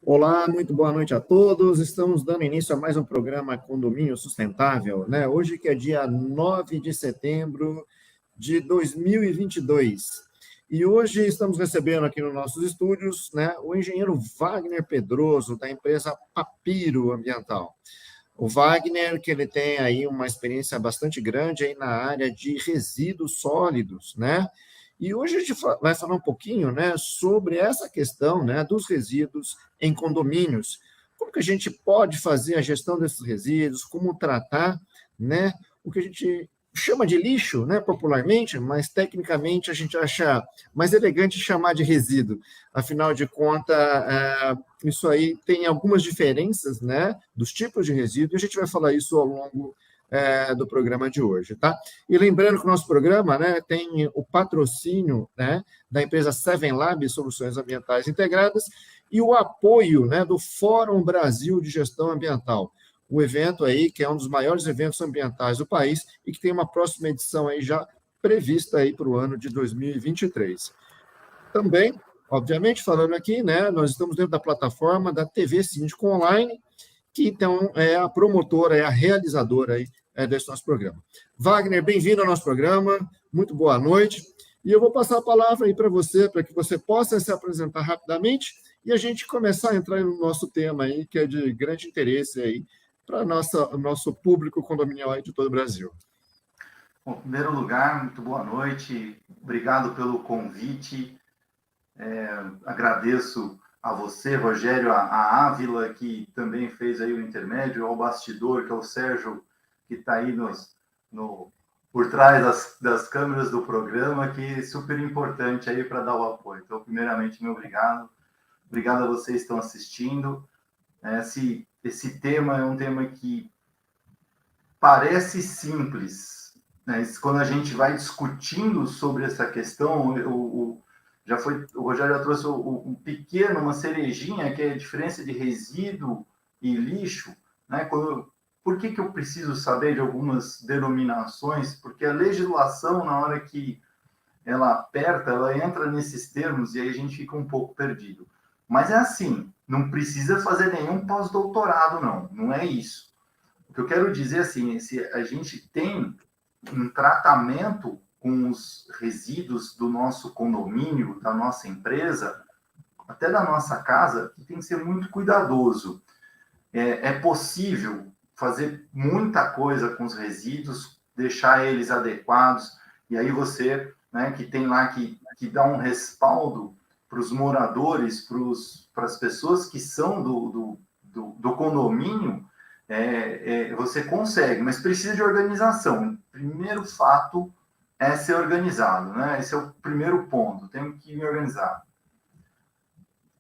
Olá, muito boa noite a todos. Estamos dando início a mais um programa Condomínio Sustentável, né? Hoje que é dia 9 de setembro de 2022. E hoje estamos recebendo aqui nos nossos estúdios, né, o engenheiro Wagner Pedroso, da empresa Papiro Ambiental. O Wagner, que ele tem aí uma experiência bastante grande aí na área de resíduos sólidos, né? E hoje a gente vai falar um pouquinho, né, sobre essa questão, né, dos resíduos em condomínios. Como que a gente pode fazer a gestão desses resíduos, como tratar, né, o que a gente chama de lixo, né, popularmente, mas tecnicamente a gente acha mais elegante chamar de resíduo. Afinal de contas, isso aí tem algumas diferenças, né, dos tipos de resíduo, e a gente vai falar isso ao longo do programa de hoje, tá? E lembrando que o nosso programa, né, tem o patrocínio, né, da empresa Seven Lab Soluções Ambientais Integradas e o apoio, né, do Fórum Brasil de Gestão Ambiental, o evento aí que é um dos maiores eventos ambientais do país e que tem uma próxima edição aí já prevista aí para o ano de 2023. Também, obviamente, falando aqui, né, nós estamos dentro da plataforma da TV Síndico Online, que então é a promotora, é a realizadora aí, desse nosso programa. Wagner, bem-vindo ao nosso programa, muito boa noite. E eu vou passar a palavra aí para você, para que você possa se apresentar rapidamente e a gente começar a entrar no nosso tema aí, que é de grande interesse aí para o nosso público condominial aí de todo o Brasil. Bom, em primeiro lugar, muito boa noite, obrigado pelo convite, agradeço a você, Rogério, a Ávila, que também fez aí o intermédio, ao bastidor, que é o Sérgio, que está aí por trás das câmeras do programa, que é super importante aí para dar o apoio. Então, primeiramente, meu obrigado. Obrigado a vocês que estão assistindo. Esse tema é um tema que parece simples, né? Quando a gente vai discutindo sobre essa questão, o Rogério já trouxe uma cerejinha, que é a diferença de resíduo e lixo, né? Por que eu preciso saber de algumas denominações? Porque a legislação, na hora que ela aperta, ela entra nesses termos e aí a gente fica um pouco perdido. Mas é assim, não precisa fazer nenhum pós-doutorado, não é isso. O que eu quero dizer assim, se a gente tem um tratamento com os resíduos do nosso condomínio, da nossa empresa, até da nossa casa, que tem que ser muito cuidadoso. É possível fazer muita coisa com os resíduos, deixar eles adequados, e aí você, né, que tem lá que dá um respaldo para os moradores, para as pessoas que são do condomínio, você consegue, mas precisa de organização. O primeiro fato é ser organizado, né? Esse é o primeiro ponto, tenho que me organizar.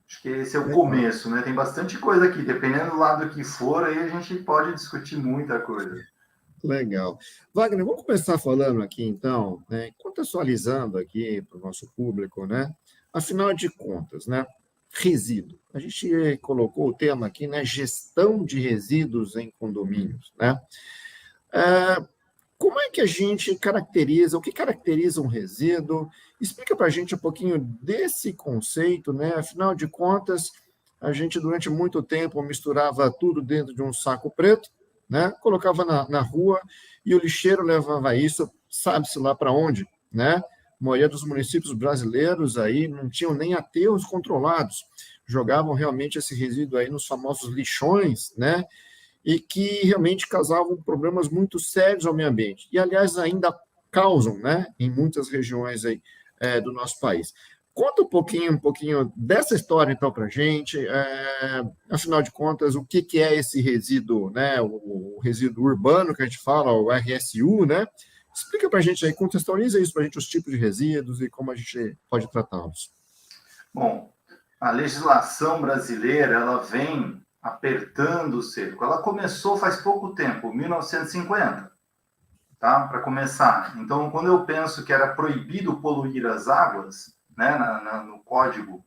Acho que esse é o começo, né? Tem bastante coisa aqui, dependendo do lado que for, aí a gente pode discutir muita coisa. Legal. Wagner, vamos começar falando aqui, então, né, contextualizando aqui para o nosso público, né? Afinal de contas, né? Resíduo. A gente colocou o tema aqui, né? Gestão de resíduos em condomínios, né? Como é que a gente caracteriza, o que caracteriza um resíduo? Explica para a gente um pouquinho desse conceito, né? Afinal de contas, a gente durante muito tempo misturava tudo dentro de um saco preto, né? Colocava na rua e o lixeiro levava isso, sabe-se lá para onde, né? A maioria dos municípios brasileiros aí não tinham nem aterros controlados, jogavam realmente esse resíduo aí nos famosos lixões, né? E que realmente causavam problemas muito sérios ao meio ambiente. E, aliás, ainda causam, né, em muitas regiões aí, do nosso país. Conta um pouquinho dessa história, então, para a gente. Afinal de contas, o que é esse resíduo, né, o resíduo urbano que a gente fala, o RSU, né? Explica para a gente aí, contextualiza isso para a gente, os tipos de resíduos e como a gente pode tratá-los. Bom, a legislação brasileira, ela vem apertando o cerco. Ela começou faz pouco tempo, 1950, tá? Para começar. Então, quando eu penso que era proibido poluir as águas, né, no Código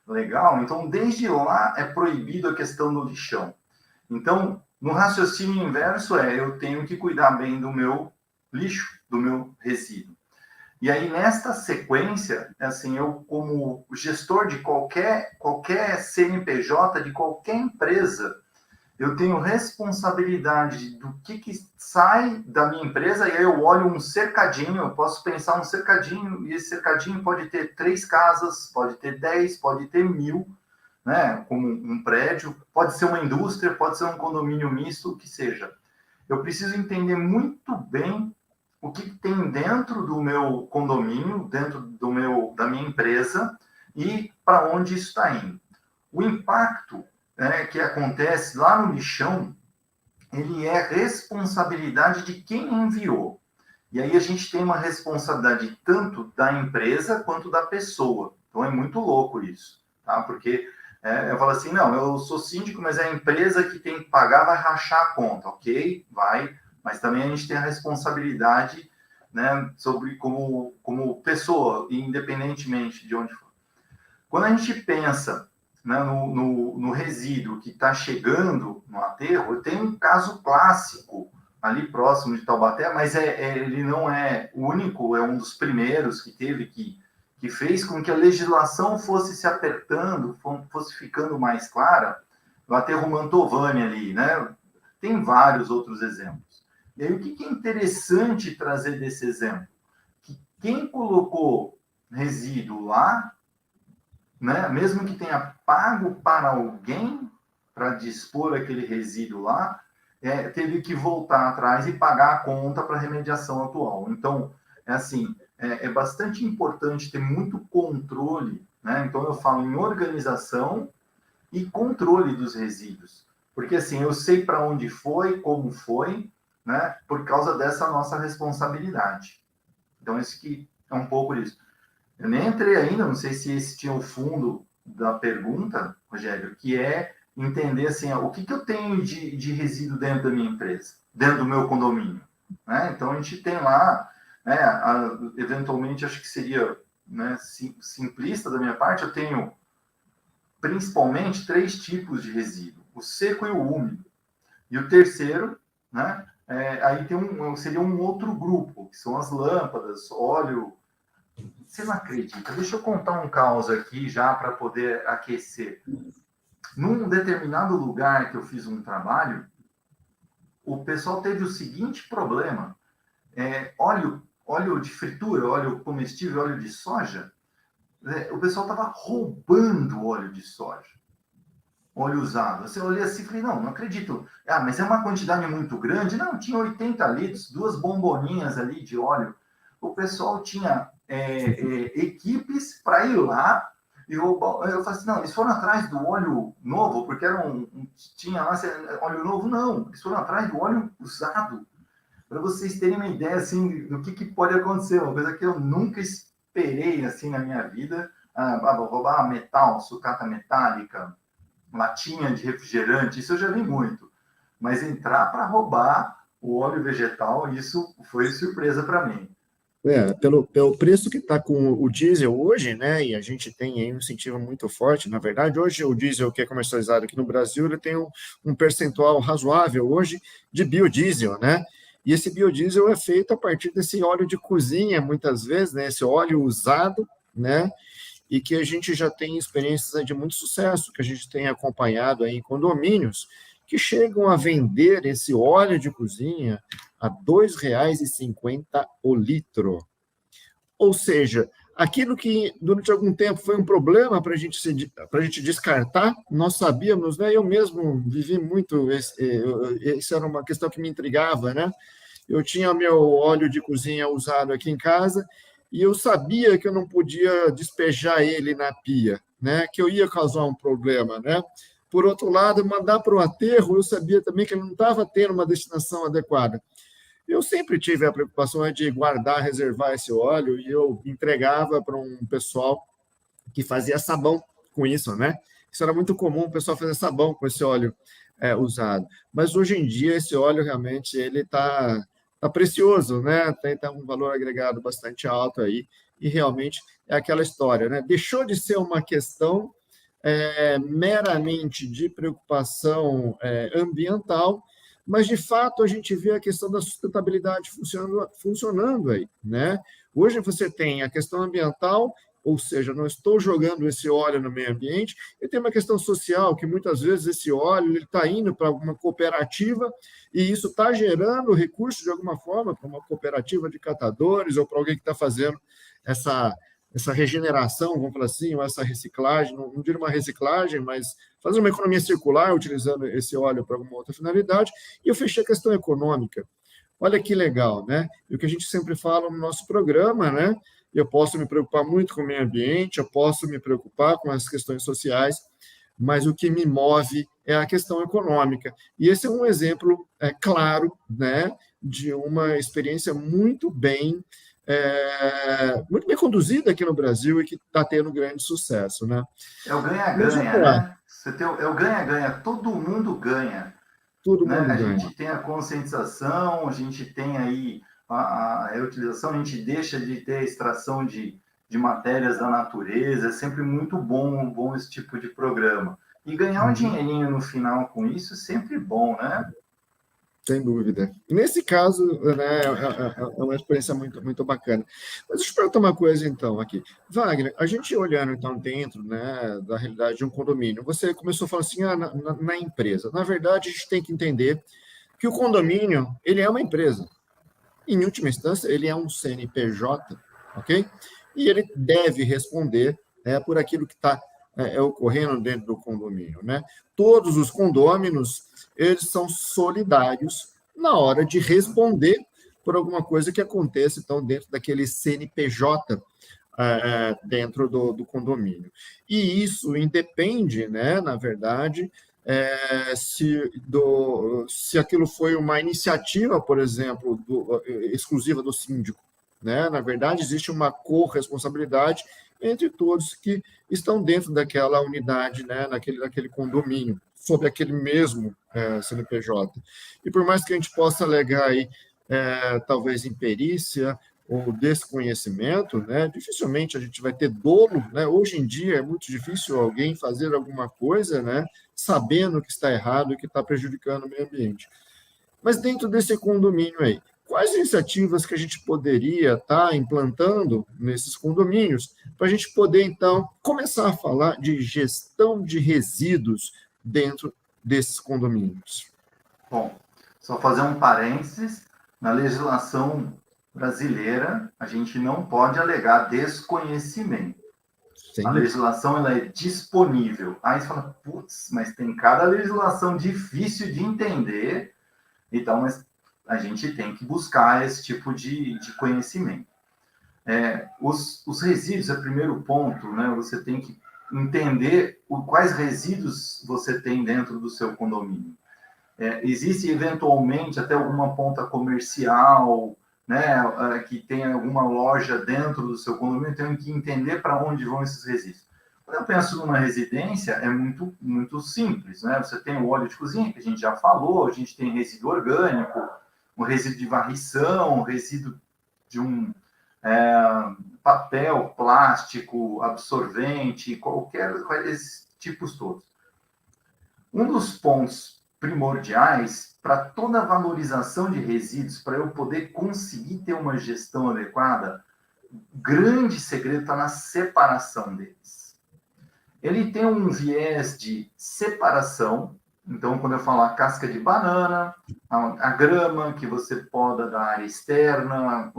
Legal, então desde lá é proibido a questão do lixão. Então, no raciocínio inverso eu tenho que cuidar bem do meu lixo, do meu resíduo. E aí, nesta sequência, assim, eu, como gestor de qualquer CNPJ, de qualquer empresa, eu tenho responsabilidade do que sai da minha empresa, e aí eu olho um cercadinho, eu posso pensar um cercadinho, e esse cercadinho pode ter 3 casas, pode ter 10, pode ter 1.000, né, como um prédio, pode ser uma indústria, pode ser um condomínio misto, o que seja. Eu preciso entender muito bem o que tem dentro do meu condomínio, dentro da minha empresa, e para onde isso está indo. O impacto, né, que acontece lá no lixão, ele é responsabilidade de quem enviou. E aí a gente tem uma responsabilidade tanto da empresa quanto da pessoa. Então é muito louco isso, tá? Porque eu falo assim, não, eu sou síndico, mas é a empresa que tem que pagar, vai rachar a conta, ok? Vai, mas também a gente tem a responsabilidade, né, sobre como pessoa, independentemente de onde for. Quando a gente pensa, né, no resíduo que está chegando no aterro, tem um caso clássico ali próximo de Taubaté, mas ele não é o único, é um dos primeiros que teve que fez com que a legislação fosse se apertando, fosse ficando mais clara, o aterro Mantovani ali, né? Tem vários outros exemplos. E aí, o que é interessante trazer desse exemplo? Que quem colocou resíduo lá, né, mesmo que tenha pago para alguém para dispor aquele resíduo lá, teve que voltar atrás e pagar a conta para a remediação atual. Então, é bastante importante ter muito controle, né? Então, eu falo em organização e controle dos resíduos. Porque, assim, eu sei para onde foi, como foi, né? Por causa dessa nossa responsabilidade. Então, isso que é um pouco disso. Eu nem entrei ainda, não sei se esse tinha o fundo da pergunta, Rogério, que é entender assim, o que eu tenho de resíduo dentro da minha empresa, dentro do meu condomínio. Né? Então, a gente tem lá, né, eventualmente, acho que seria, né, simplista da minha parte, eu tenho principalmente 3 tipos de resíduo, o seco e o úmido. E o terceiro, né, aí seria um outro grupo, que são as lâmpadas, óleo. Você não acredita? Deixa eu contar um caos aqui já para poder aquecer. Num determinado lugar que eu fiz um trabalho, o pessoal teve o seguinte problema: óleo de fritura, óleo comestível, óleo de soja. O pessoal estava roubando óleo de soja, óleo usado. Você olhei assim e falei, não acredito. Mas é uma quantidade muito grande? Não, tinha 80 litros, 2 bomboninhas ali de óleo. O pessoal tinha equipes para ir lá e roubar. Eu falei assim, não, eles foram atrás do óleo novo, porque tinha lá óleo novo, não. Eles foram atrás do óleo usado. Para vocês terem uma ideia assim, do que pode acontecer, uma coisa que eu nunca esperei assim, na minha vida. Vou roubar metal, sucata metálica, latinha de refrigerante, isso eu já vi muito. Mas entrar para roubar o óleo vegetal, isso foi surpresa para mim. Pelo preço que está com o diesel hoje, né, e a gente tem aí um incentivo muito forte, na verdade, hoje o diesel que é comercializado aqui no Brasil, ele tem um percentual razoável hoje de biodiesel, né, e esse biodiesel é feito a partir desse óleo de cozinha, muitas vezes, né, esse óleo usado, né, e que a gente já tem experiências de muito sucesso, que a gente tem acompanhado aí em condomínios, que chegam a vender esse óleo de cozinha a R$ 2,50 o litro. Ou seja, aquilo que durante algum tempo foi um problema para a gente descartar, nós sabíamos, né? Eu mesmo vivi muito, isso era uma questão que me intrigava, né? Eu tinha meu óleo de cozinha usado aqui em casa e eu sabia que eu não podia despejar ele na pia, né? Que eu ia causar um problema, né? Por outro lado, mandar para o aterro, eu sabia também que ele não estava tendo uma destinação adequada. Eu sempre tive a preocupação de guardar, reservar esse óleo e eu entregava para um pessoal que fazia sabão com isso, né? Isso era muito comum, o pessoal fazer sabão com esse óleo usado. Mas hoje em dia esse óleo realmente ele tá precioso, né? Tem um valor agregado bastante alto aí e realmente é aquela história, né? Deixou de ser uma questão meramente de preocupação ambiental, mas de fato a gente vê a questão da sustentabilidade funcionando aí, né? Hoje você tem a questão ambiental, ou seja, não estou jogando esse óleo no meio ambiente, e tem uma questão social, que muitas vezes esse óleo está indo para alguma cooperativa, e isso está gerando recursos de alguma forma para uma cooperativa de catadores, ou para alguém que está fazendo essa regeneração, vamos falar assim, ou essa reciclagem, não diria uma reciclagem, mas fazer uma economia circular utilizando esse óleo para alguma outra finalidade. E eu fechei a questão econômica. Olha que legal, né? E o que a gente sempre fala no nosso programa, né? Eu posso me preocupar muito com o meio ambiente, eu posso me preocupar com as questões sociais, mas o que me move é a questão econômica. E esse é um exemplo claro, né, de uma experiência muito bem conduzida aqui no Brasil e que está tendo grande sucesso, né? É o Mas ganha-ganha, vamos lá, né? É o ganha-ganha, todo mundo ganha. todo Né? mundo A ganha. gente tem a conscientização, a gente tem aí a reutilização, a gente deixa de ter a extração de matérias da natureza, é sempre muito bom esse tipo de programa. E ganhar um Uhum. dinheirinho no final com isso é sempre bom, né? Sem dúvida. Nesse caso, né, é uma experiência muito, muito bacana. Mas deixa eu te perguntar uma coisa, então, aqui. Wagner, a gente olhando, então, dentro, né, da realidade de um condomínio, você começou falando assim, na empresa. Na verdade, a gente tem que entender que o condomínio, ele é uma empresa. Em última instância, ele é um CNPJ, ok? E ele deve responder por aquilo que está ocorrendo dentro do condomínio, né? Todos os condôminos, eles são solidários na hora de responder por alguma coisa que aconteça, então, dentro daquele CNPJ dentro do condomínio. E isso independe, né, na verdade, se aquilo foi uma iniciativa, por exemplo, exclusiva do síndico. Né? Na verdade, existe uma corresponsabilidade entre todos que estão dentro daquela unidade, né? naquele condomínio, sob aquele mesmo CNPJ. E por mais que a gente possa alegar aí, talvez imperícia ou desconhecimento, né? Dificilmente a gente vai ter dolo, né? Hoje em dia é muito difícil alguém fazer alguma coisa, né? Sabendo que está errado e que está prejudicando o meio ambiente. Mas dentro desse condomínio aí, quais iniciativas que a gente poderia estar implantando nesses condomínios para a gente poder, então, começar a falar de gestão de resíduos dentro desses condomínios? Bom, só fazer um parênteses, na legislação brasileira, a gente não pode alegar desconhecimento. A Sem dúvida. legislação ela é disponível. Aí você fala, putz, mas tem cada legislação difícil de entender, então mas a gente tem que buscar esse tipo de conhecimento. Os resíduos é o primeiro ponto, né? Você tem que entender quais resíduos você tem dentro do seu condomínio. Existe eventualmente até alguma ponta comercial, né, que tem alguma loja dentro do seu condomínio, tem que entender para onde vão esses resíduos. Quando eu penso numa residência, é muito, muito simples, né? Você tem o óleo de cozinha, que a gente já falou, a gente tem resíduo orgânico, um resíduo de varrição, um resíduo de um papel, plástico, absorvente, esses tipos todos. Um dos pontos primordiais para toda a valorização de resíduos, para eu poder conseguir ter uma gestão adequada, o grande segredo está na separação deles. Ele tem um viés de separação, então, quando eu falar casca de banana, a grama que você poda da área externa,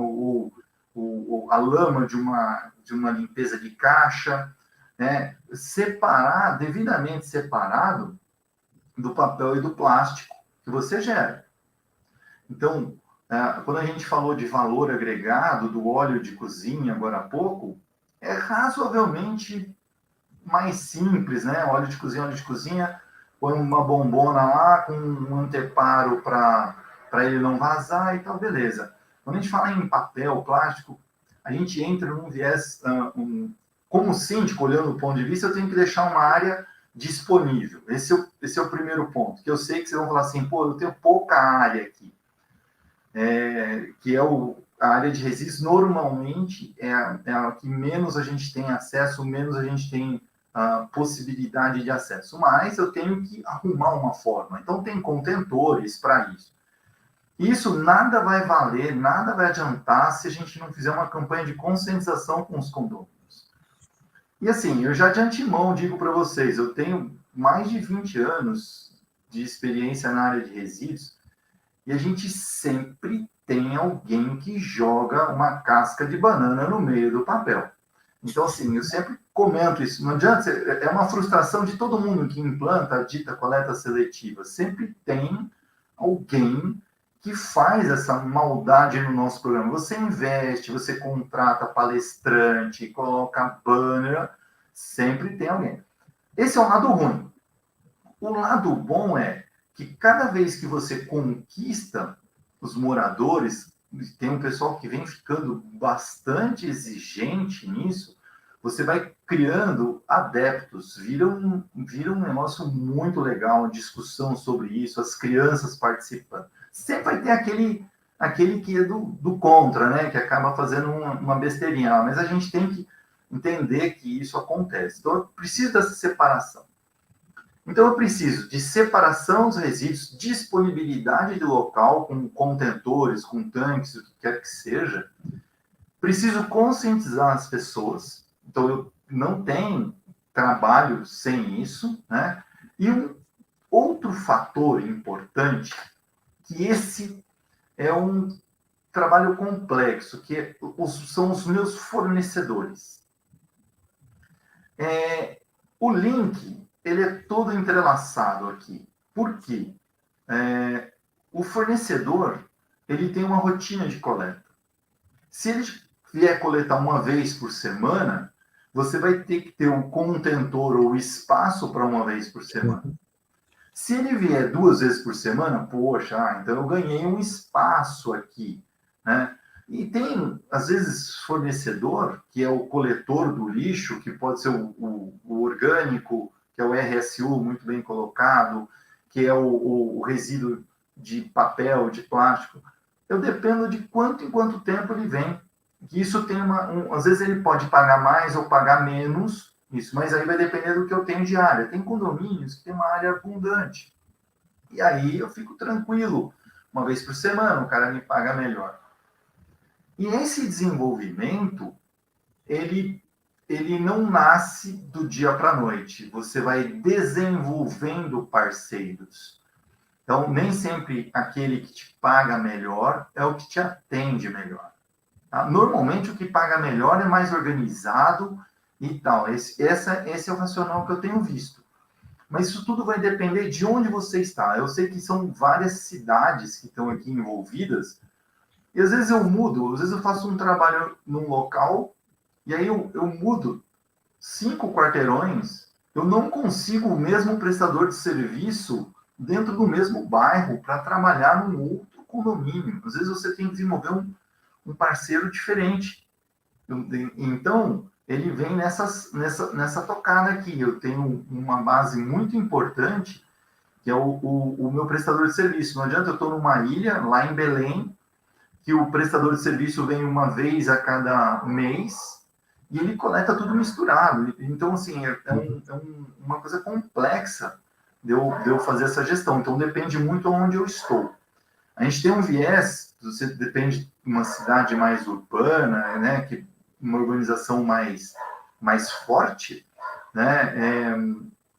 a lama de uma limpeza de caixa, né? Separar, devidamente separado, do papel e do plástico que você gera. Então, quando a gente falou de valor agregado do óleo de cozinha agora há pouco, é razoavelmente mais simples, né? Óleo de cozinha, põe uma bombona lá com um anteparo para ele não vazar e tal, beleza. Quando a gente fala em papel, plástico, a gente entra num viés, como síndico, olhando do ponto de vista, eu tenho que deixar uma área disponível. Esse é o primeiro ponto, que eu sei que vocês vão falar assim, pô, eu tenho pouca área aqui. Que é a área de resíduos, normalmente é a que menos a gente tem acesso, menos a gente tem possibilidade de acesso. Mas eu tenho que arrumar uma forma. Então, tem contentores para isso. Isso nada vai valer, nada vai adiantar se a gente não fizer uma campanha de conscientização com os condôminos. E assim, eu já de antemão digo para vocês, eu tenho mais de 20 anos de experiência na área de resíduos e a gente sempre tem alguém que joga uma casca de banana no meio do papel. Então, assim, eu sempre comento isso. Não adianta, é uma frustração de todo mundo que implanta a dita coleta seletiva. Sempre tem alguém que faz essa maldade no nosso programa. Você investe, você contrata palestrante, coloca banner, sempre tem alguém. Esse é o lado ruim. O lado bom é que cada vez que você conquista os moradores, tem um pessoal que vem ficando bastante exigente nisso, você vai criando adeptos, vira um negócio muito legal, discussão sobre isso, as crianças participando. Sempre vai ter aquele que é do contra, né, que acaba fazendo uma besteirinha, mas a gente tem que entender que isso acontece. Então, eu preciso dessa separação. Então, eu preciso de separação dos resíduos, disponibilidade do local, com contentores, com tanques, o que quer que seja. Preciso conscientizar as pessoas. Então, eu não tenho trabalho sem isso, né? E um outro fator importante, que esse é um trabalho complexo, que são os meus fornecedores. O link, ele é todo entrelaçado aqui. Por quê? O fornecedor, ele tem uma rotina de coleta. Se ele vier coletar uma vez por semana, você vai ter que ter um contentor ou espaço para uma vez por semana. Se ele vier 2 vezes por semana, poxa, então eu ganhei um espaço aqui, né? E tem, às vezes, fornecedor, que é o coletor do lixo, que pode ser o orgânico, que é o RSU, muito bem colocado, que é o resíduo de papel, de plástico. Eu dependo de quanto em quanto tempo ele vem. Isso tem às vezes ele pode pagar mais ou pagar menos, isso, mas aí vai depender do que eu tenho de área. Tem condomínios que tem uma área abundante. E aí eu fico tranquilo. Uma vez por semana o cara me paga melhor. E esse desenvolvimento, ele não nasce do dia para a noite. Você vai desenvolvendo parceiros. Então, nem sempre aquele que te paga melhor é o que te atende melhor. Tá? Normalmente, o que paga melhor é mais organizado e tal. Esse é o racional que eu tenho visto. Mas isso tudo vai depender de onde você está. Eu sei que são várias cidades que estão aqui envolvidas, e às vezes eu mudo, às vezes eu faço um trabalho num local, e aí eu mudo 5 quarteirões, eu não consigo o mesmo prestador de serviço dentro do mesmo bairro para trabalhar num outro condomínio. Às vezes você tem que desenvolver um parceiro diferente. Então, ele vem nessa tocada aqui. Eu tenho uma base muito importante, que é o meu prestador de serviço. Não adianta eu estou numa ilha, lá em Belém, que o prestador de serviço vem uma vez a cada mês e ele coleta tudo misturado. Então, assim, uma coisa complexa de eu fazer essa gestão. Então, depende muito onde eu estou. A gente tem um viés, você depende de uma cidade mais urbana, né, que uma urbanização mais forte, né,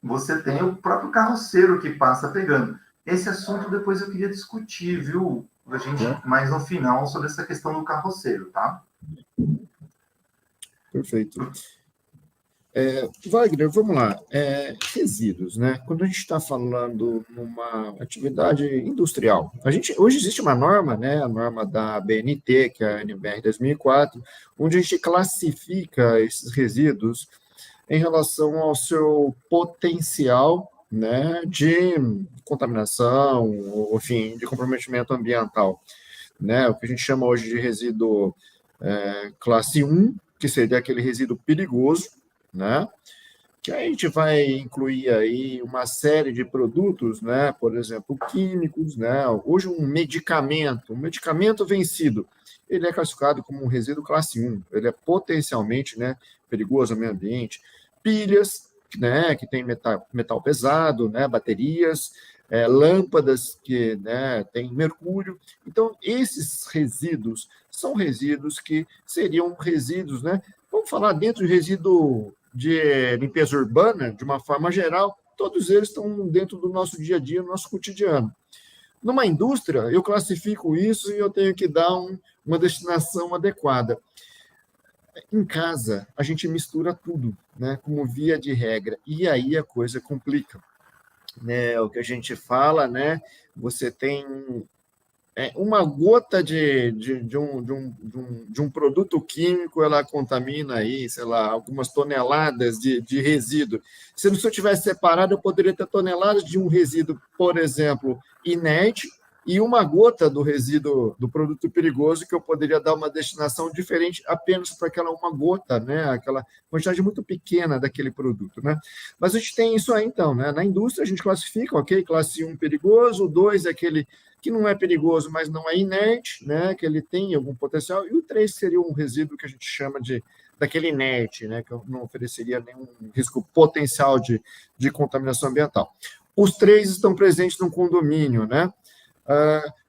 você tem o próprio carroceiro que passa pegando. Esse assunto depois eu queria discutir, viu? A gente mais no final sobre essa questão do carroceiro, tá? Perfeito. Wagner, vamos lá. Resíduos, né? Quando a gente está falando numa atividade industrial, hoje existe uma norma, né? A norma da BNT, que é a NBR 2004, onde a gente classifica esses resíduos em relação ao seu potencial, né, de contaminação, ou, enfim, de comprometimento ambiental, né? O que a gente chama hoje de resíduo classe 1, que seria aquele resíduo perigoso, né? Que a gente vai incluir aí uma série de produtos, né? Por exemplo, químicos, né? Hoje um medicamento vencido, ele é classificado como um resíduo classe 1, ele é potencialmente, né, perigoso ao meio ambiente. Pilhas, né, que tem metal pesado, né, baterias, lâmpadas que, né, têm mercúrio. Então, esses resíduos são resíduos que seriam resíduos, né? Vamos falar dentro de resíduo de limpeza urbana, de uma forma geral, todos eles estão dentro do nosso dia a dia, no nosso cotidiano. Numa indústria, eu classifico isso e eu tenho que dar uma destinação adequada. Em casa, a gente mistura tudo, né, como via de regra, e aí a coisa complica. Né, o que a gente fala, né, você tem uma gota de um produto químico, ela contamina aí, sei lá, algumas toneladas de resíduo. Se eu tivesse separado, eu poderia ter toneladas de um resíduo, por exemplo, inerte, e uma gota do resíduo do produto perigoso, que eu poderia dar uma destinação diferente apenas para aquela uma gota, né? Aquela quantidade muito pequena daquele produto, né? Mas a gente tem isso aí, então, né? Na indústria, a gente classifica, ok? Classe 1 perigoso, o 2 é aquele que não é perigoso, mas não é inerte, né? Que ele tem algum potencial, e o 3 seria um resíduo que a gente chama daquele inerte, né? Que não ofereceria nenhum risco potencial de contaminação ambiental. Os 3 estão presentes no condomínio, né?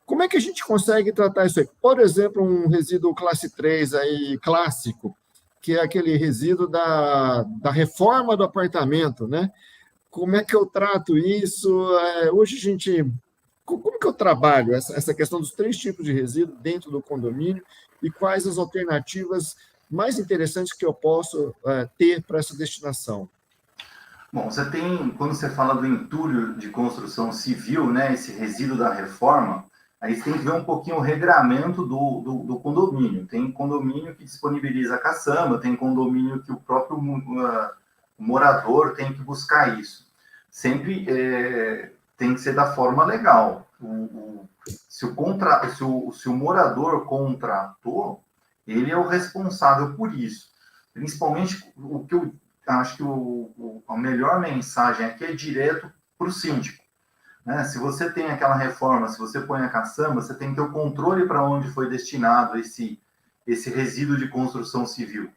Como é que a gente consegue tratar isso aí? Por exemplo, um resíduo classe 3 aí, clássico, que é aquele resíduo da reforma do apartamento, né? Como é que eu trato isso? Hoje a gente... Como que eu trabalho essa questão dos 3 tipos de resíduo dentro do condomínio e quais as alternativas mais interessantes que eu posso ter para essa destinação? Bom, você tem, quando você fala do entulho de construção civil, né, esse resíduo da reforma, aí você tem que ver um pouquinho o regramento do condomínio. Tem condomínio que disponibiliza a caçamba, tem condomínio que o próprio morador tem que buscar isso. Sempre tem que ser da forma legal. Se o morador contratou, ele é o responsável por isso. Principalmente o que eu acho que a melhor mensagem aqui é direto para o síndico. Né? Se você tem aquela reforma, se você põe a caçamba, você tem que ter o controle para onde foi destinado esse resíduo de construção civil.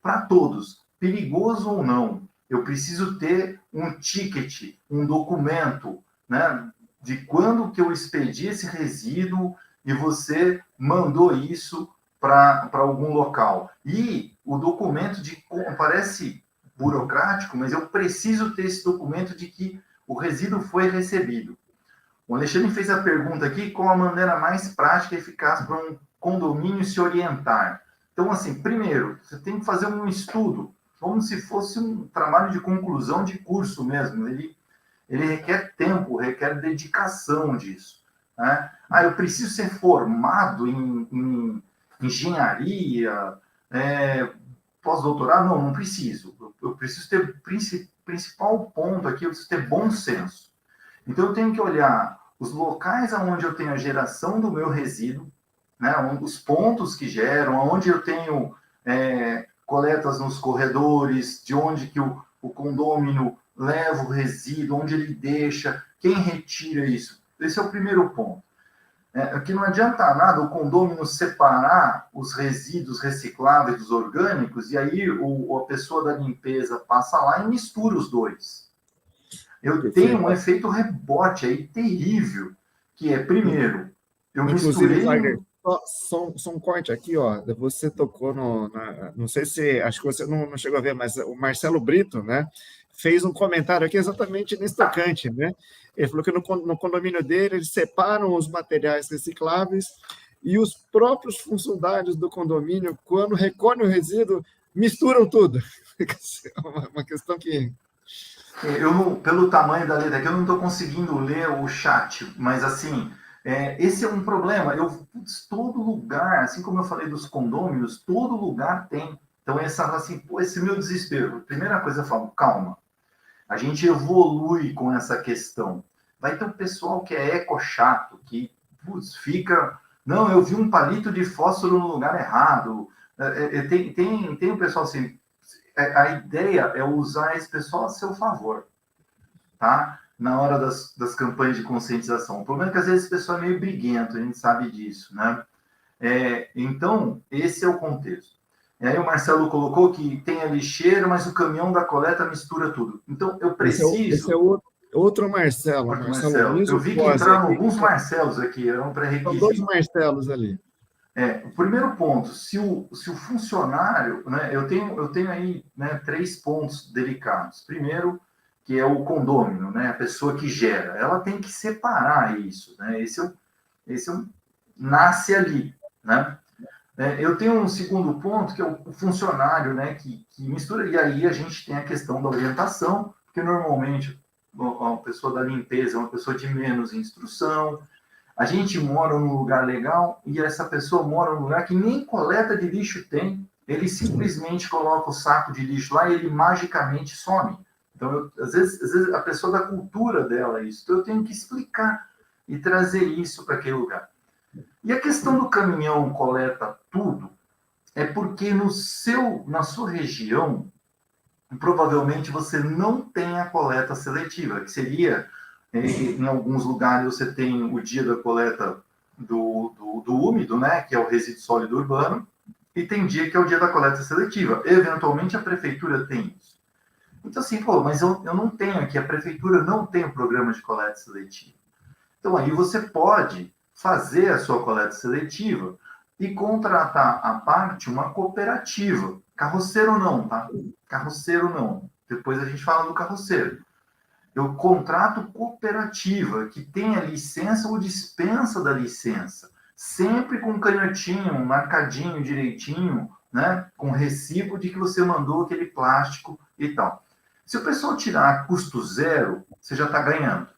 Para todos, perigoso ou não, eu preciso ter um ticket, um documento, né, de quando que eu expedi esse resíduo e você mandou isso para algum local. E o documento parece burocrático, mas eu preciso ter esse documento de que o resíduo foi recebido. O Alexandre fez a pergunta aqui, qual a maneira mais prática e eficaz para um condomínio se orientar? Então, assim, primeiro, você tem que fazer um estudo, como se fosse um trabalho de conclusão de curso mesmo. Ele requer tempo, requer dedicação disso. Né? Eu preciso ser formado em engenharia, pós-doutorado? Não preciso. Eu preciso ter, principal ponto aqui, eu preciso ter bom senso. Então, eu tenho que olhar os locais onde eu tenho a geração do meu resíduo, né, os pontos que geram, onde eu tenho coletas nos corredores, de onde que o condômino leva o resíduo, onde ele deixa, quem retira isso. Esse é o primeiro ponto. Que não adianta nada o condômino separar os resíduos recicláveis dos orgânicos e aí a pessoa da limpeza passa lá e mistura os dois. Eu tenho um efeito rebote aí terrível, que é, primeiro, eu misturei... Wagner, só um corte aqui, ó. Você tocou não sei se, acho que você não chegou a ver, mas o Marcelo Brito, né, fez um comentário aqui exatamente nesse tocante, né? Ele falou que no condomínio dele, eles separam os materiais recicláveis e os próprios funcionários do condomínio, quando recolhem o resíduo, misturam tudo. Uma questão que... pelo tamanho da letra aqui, eu não estou conseguindo ler o chat, mas assim, esse é um problema. Todo lugar, assim como eu falei dos condôminos, todo lugar tem. Então, esse meu desespero. Primeira coisa, eu falo, calma. A gente evolui com essa questão. Vai ter um pessoal que é eco-chato, que fica... Não, eu vi um palito de fósforo no lugar errado. Tem um pessoal assim... A ideia é usar esse pessoal a seu favor, tá? Na hora das campanhas de conscientização. O problema é que às vezes esse pessoal é meio briguento, a gente sabe disso, né? Então, esse é o contexto. E aí o Marcelo colocou que tem a lixeira, mas o caminhão da coleta mistura tudo. Então, eu preciso... Outro Marcelo, Outro Marcelo Marcelo. Luiz Eu ou vi que Pose entraram aqui? alguns Marcelos aqui, era um São dois pré-requisito. Marcelos ali. O primeiro ponto, se o funcionário, né, eu tenho aí, né, 3 pontos delicados. Primeiro, que é o condômino, né, a pessoa que gera, ela tem que separar isso, né, nasce ali, né. Eu tenho um segundo ponto, que é o funcionário, né, que mistura, e aí a gente tem a questão da orientação, porque normalmente uma pessoa da limpeza é uma pessoa de menos instrução, a gente mora num lugar legal e essa pessoa mora num lugar que nem coleta de lixo tem. Ele simplesmente coloca o saco de lixo lá e ele magicamente some. Então, às vezes, a pessoa da cultura dela é isso. Então, eu tenho que explicar e trazer isso para aquele lugar. E a questão do caminhão coleta tudo é porque na sua região, provavelmente você não tem a coleta seletiva, que seria, em alguns lugares você tem o dia da coleta do úmido, né, que é o resíduo sólido urbano, e tem dia que é o dia da coleta seletiva. Eventualmente a prefeitura tem isso. Então assim, pô, mas eu não tenho aqui, a prefeitura não tem o programa de coleta seletiva. Então aí você pode fazer a sua coleta seletiva e contratar à parte uma cooperativa. Carroceiro não, tá? Carroceiro não. Depois a gente fala do carroceiro. Eu contrato cooperativa que tenha licença ou dispensa da licença, sempre com canhotinho, marcadinho direitinho, né? Com recibo de que você mandou aquele plástico e tal. Se o pessoal tirar custo zero, você já está ganhando,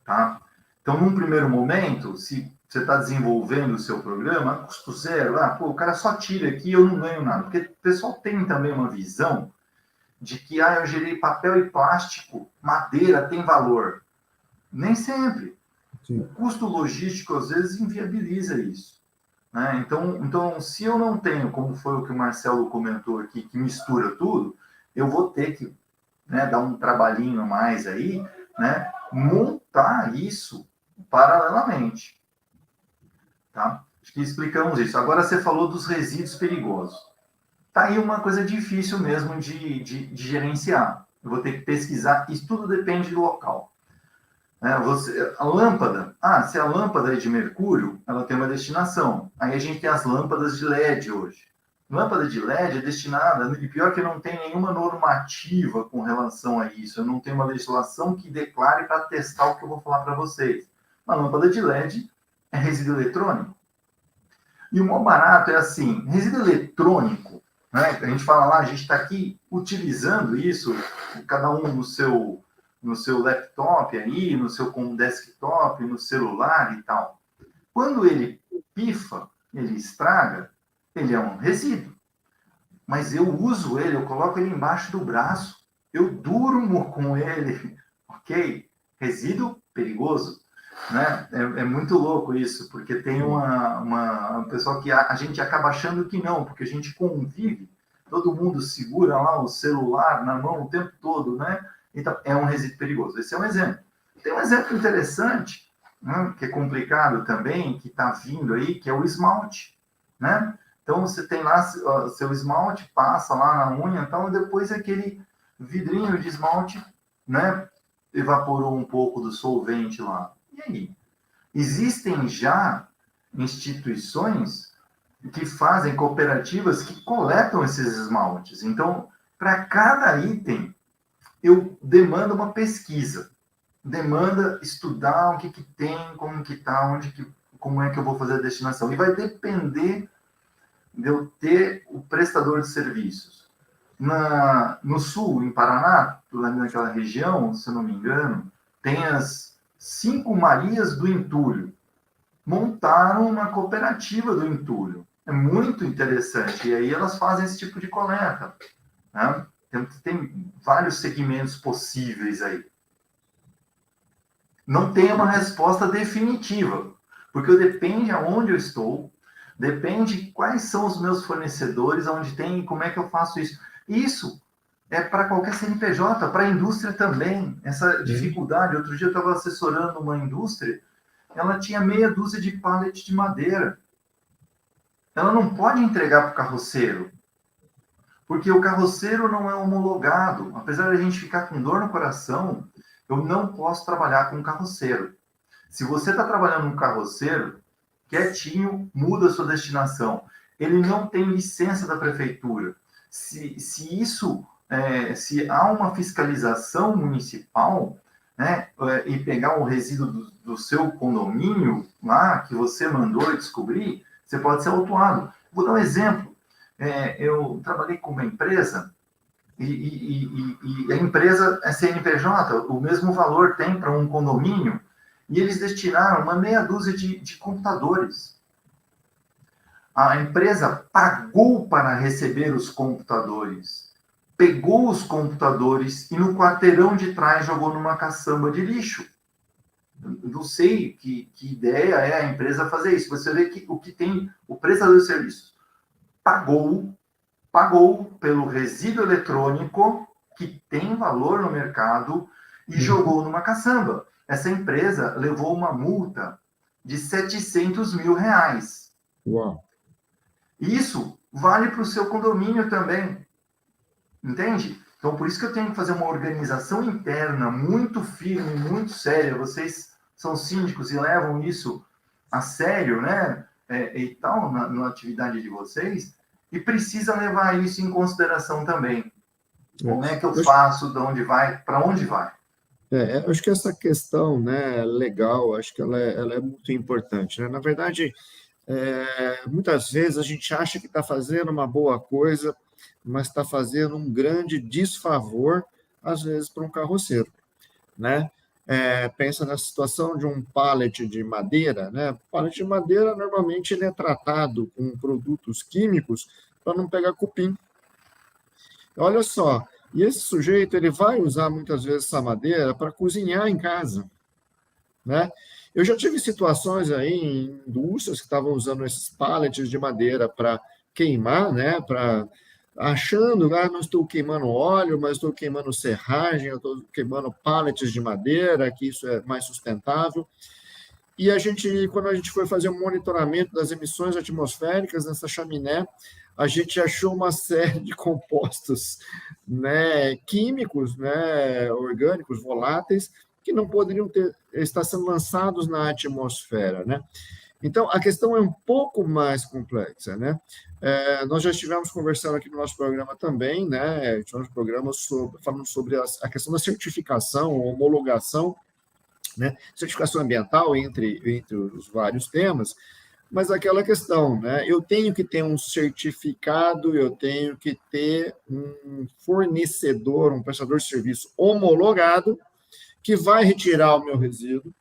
tá? Então, num primeiro momento, se você está desenvolvendo o seu programa, custo zero, o cara só tira aqui, eu não ganho nada. Porque o pessoal tem também uma visão de que, eu gerei papel e plástico, madeira tem valor. Nem sempre. Sim. O custo logístico, às vezes, inviabiliza isso. Né? Então, se eu não tenho, como foi o que o Marcelo comentou aqui, que mistura tudo, eu vou ter que, né, dar um trabalhinho a mais aí, né, montar isso paralelamente. Tá? Acho que explicamos isso. Agora você falou dos resíduos perigosos. Tá aí uma coisa difícil mesmo de gerenciar. Eu vou ter que pesquisar. Isso tudo depende do local. A lâmpada. Se a lâmpada é de mercúrio, ela tem uma destinação. Aí a gente tem as lâmpadas de LED hoje. Lâmpada de LED é destinada, e pior que não tem nenhuma normativa com relação a isso. Eu não tenho uma legislação que declare para testar o que eu vou falar para vocês. Uma lâmpada de LED é resíduo eletrônico. E o mais barato é assim, resíduo eletrônico, né? A gente fala lá, a gente está aqui utilizando isso, cada um no seu laptop aí, no seu desktop, no celular e tal. Quando ele pifa, ele estraga, ele é um resíduo. Mas eu uso ele, eu coloco ele embaixo do braço, eu durmo com ele, ok? Resíduo perigoso. Né? É muito louco isso, porque tem uma pessoa que a gente acaba achando que não, porque a gente convive, todo mundo segura lá o celular na mão o tempo todo, né? Então, é um resíduo perigoso. Esse é um exemplo. Tem um exemplo interessante, né, que é complicado também, que está vindo aí, que é o esmalte, né? Então, você tem lá seu esmalte, passa lá na unha e tal, e depois aquele vidrinho de esmalte, né, evaporou um pouco do solvente lá. E aí? Existem já instituições que fazem cooperativas que coletam esses esmaltes. Então, para cada item, eu demando uma pesquisa, demanda estudar o que tem, como que está, como é que eu vou fazer a destinação. E vai depender de eu ter o prestador de serviços. No sul, em Paraná, naquela região, se eu não me engano, tem as 5 Marias do Entulho. Montaram uma cooperativa do entulho. É muito interessante. E aí elas fazem esse tipo de coleta. Né? Tem vários segmentos possíveis aí. Não tem uma resposta definitiva, porque depende aonde eu estou, depende quais são os meus fornecedores, aonde tem e como é que eu faço isso. Isso é para qualquer CNPJ, para a indústria também. Essa dificuldade. Outro dia eu estava assessorando uma indústria, ela tinha meia dúzia de pallet de madeira. Ela não pode entregar para o carroceiro, porque o carroceiro não é homologado. Apesar de a gente ficar com dor no coração, eu não posso trabalhar com carroceiro. Se você está trabalhando num carroceiro, quietinho, muda a sua destinação. Ele não tem licença da prefeitura. Se há uma fiscalização municipal, né, e pegar o resíduo do seu condomínio lá, que você mandou descobrir, você pode ser autuado. Vou dar um exemplo. Eu trabalhei com uma empresa e a empresa é CNPJ, o mesmo valor tem para um condomínio, e eles destinaram uma meia dúzia de computadores. A empresa pagou para receber os computadores, pegou os computadores e no quarteirão de trás jogou numa caçamba de lixo. Não sei que ideia é a empresa fazer isso. Você vê que o prestador de serviços pagou pelo resíduo eletrônico que tem valor no mercado e jogou numa caçamba. Essa empresa levou uma multa de R$700 mil. Uau. Isso vale para o seu condomínio também. Entende? Então, por isso que eu tenho que fazer uma organização interna muito firme, muito séria. Vocês são síndicos e levam isso a sério, né? E tal, na atividade de vocês. E precisa levar isso em consideração também. Como é que eu faço, de onde vai, para onde vai? Acho que essa questão, né, legal, acho que ela é muito importante, né? Na verdade, muitas vezes a gente acha que está fazendo uma boa coisa, mas está fazendo um grande desfavor, às vezes, para um carroceiro, né? Pensa na situação de um pallet de madeira, né? O pallet de madeira, normalmente, ele é tratado com produtos químicos para não pegar cupim. Olha só, e esse sujeito ele vai usar muitas vezes essa madeira para cozinhar em casa, né? Eu já tive situações aí em indústrias que estavam usando esses pallets de madeira para queimar, né? Achando, não estou queimando óleo, mas estou queimando serragem, eu estou queimando pallets de madeira, que isso é mais sustentável. E quando a gente foi fazer um monitoramento das emissões atmosféricas nessa chaminé, a gente achou uma série de compostos, né, químicos, né, orgânicos, voláteis, que não poderiam estar sendo lançados na atmosfera, né? Então, a questão é um pouco mais complexa, né? Nós já estivemos conversando aqui no nosso programa também, né? Tivemos um programa falando sobre a questão da certificação, homologação, né? Certificação ambiental, entre os vários temas, mas aquela questão, né? Eu tenho que ter um certificado, eu tenho que ter um fornecedor, um prestador de serviço homologado, que vai retirar o meu resíduo,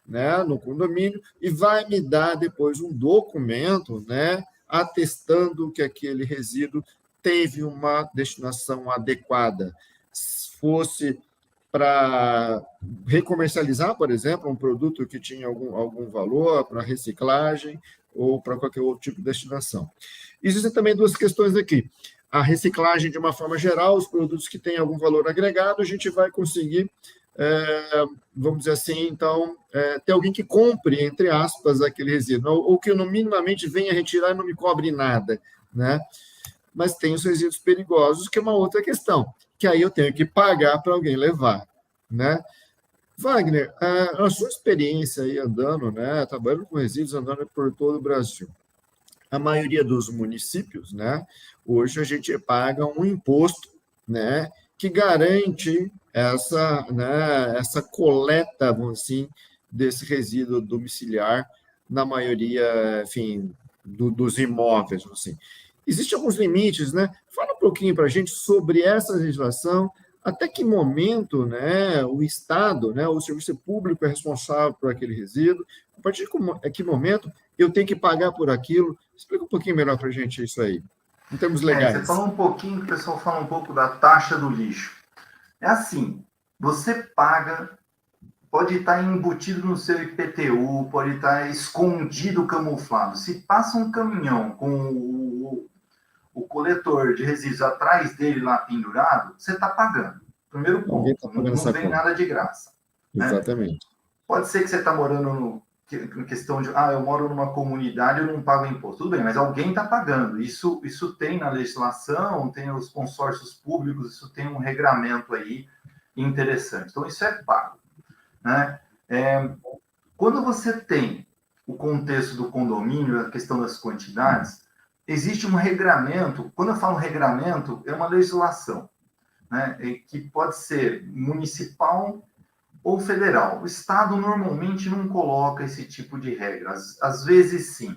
né, no condomínio e vai me dar depois um documento, né, atestando que aquele resíduo teve uma destinação adequada. Se fosse para recomercializar, por exemplo, um produto que tinha algum valor para reciclagem ou para qualquer outro tipo de destinação. Existem também duas questões aqui. A reciclagem, de uma forma geral, os produtos que têm algum valor agregado, a gente vai conseguir, vamos dizer assim, então, ter alguém que compre, entre aspas, aquele resíduo, ou que, no minimamente, venha retirar e não me cobre nada, né? Mas tem os resíduos perigosos, que é uma outra questão, que aí eu tenho que pagar para alguém levar, né? Wagner, a sua experiência aí andando, né, trabalhando com resíduos, andando por todo o Brasil, a maioria dos municípios, né, hoje a gente paga um imposto, né, que garante essa coleta, vamos assim, desse resíduo domiciliar na maioria, enfim, dos imóveis, assim. Existem alguns limites, né? Fala um pouquinho para a gente sobre essa legislação, até que momento, né, o Estado, né, o serviço público é responsável por aquele resíduo, a partir de que momento eu tenho que pagar por aquilo. Explica um pouquinho melhor para a gente isso aí, em termos legais. Você falou um pouquinho, o pessoal fala um pouco da taxa do lixo. É assim, você paga, pode estar embutido no seu IPTU, pode estar escondido, camuflado. Se passa um caminhão com o coletor de resíduos atrás dele lá pendurado, você está pagando. Primeiro ponto, não vem nada de graça. Exatamente. Né? Pode ser que você está morando em questão de, eu moro numa comunidade, eu não pago imposto. Tudo bem, mas alguém está pagando. Isso tem na legislação, tem os consórcios públicos, isso tem um regramento aí interessante. Então, isso é pago, né? Quando você tem o contexto do condomínio, a questão das quantidades, existe um regramento. Quando eu falo regramento, é uma legislação, né? Que pode ser municipal ou federal. O Estado normalmente não coloca esse tipo de regras. Às vezes, sim.